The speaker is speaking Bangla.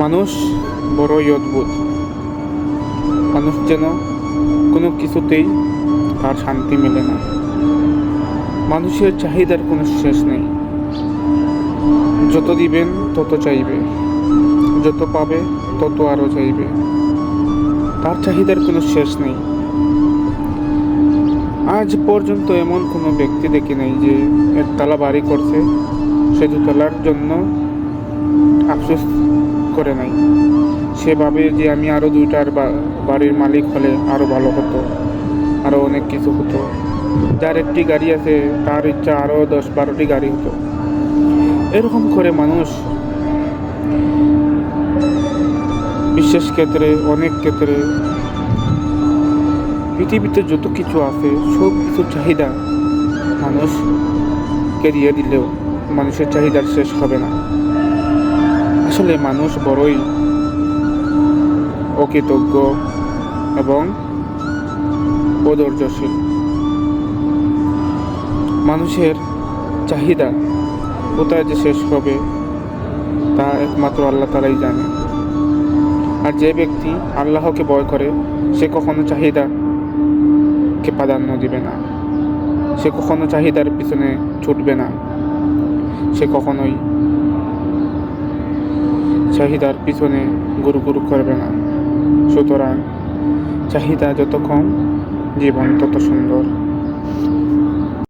মানুষ বড়ই অদ্ভুত। মানুষ যেন কোনো কিছুতেই তার শান্তি মেলে না। মানুষের চাহিদার কোনো শেষ নেই। যত দিবেন তত চাইবে, যত পাবে তত আরও চাইবে। তার চাহিদার কোনো শেষ নেই। আজ পর্যন্ত এমন কোনো ব্যক্তি দেখি নাই যে একতলা বাড়ি করছে, সে দুতলার জন্য আফসোস করে নাই। সে ভাবে যে আমি আরও দুইটার বাড়ির মালিক হলে আরও ভালো হতো, আরও অনেক কিছু হতো। যার একটি গাড়ি আছে তার ইচ্ছা আরও 10-12টি গাড়ি হতো। এরকম করে মানুষ বিশেষ ক্ষেত্রে, অনেক ক্ষেত্রে পৃথিবীতে যত কিছু আছে সব কিছু চাহিদা মানুষকে দিয়ে দিলেও মানুষের চাহিদার শেষ হবে না। আসলে মানুষ বড়ই অকৃতজ্ঞ এবং অধৈর্যশীল। মানুষের চাহিদা কোথায় যে শেষ হবে তা একমাত্র আল্লাহ তাআলাই জানে। আর যে ব্যক্তি আল্লাহকে ভয় করে সে কখনো চাহিদাকে প্রাধান্য দিবে না, সে কখনো চাহিদার পিছনে ছুটবে না, সে কখনোই চাহিদার পিছনে গুরু করবে না। সুতরাং চাহিদা যত কম জীবন তত সুন্দর।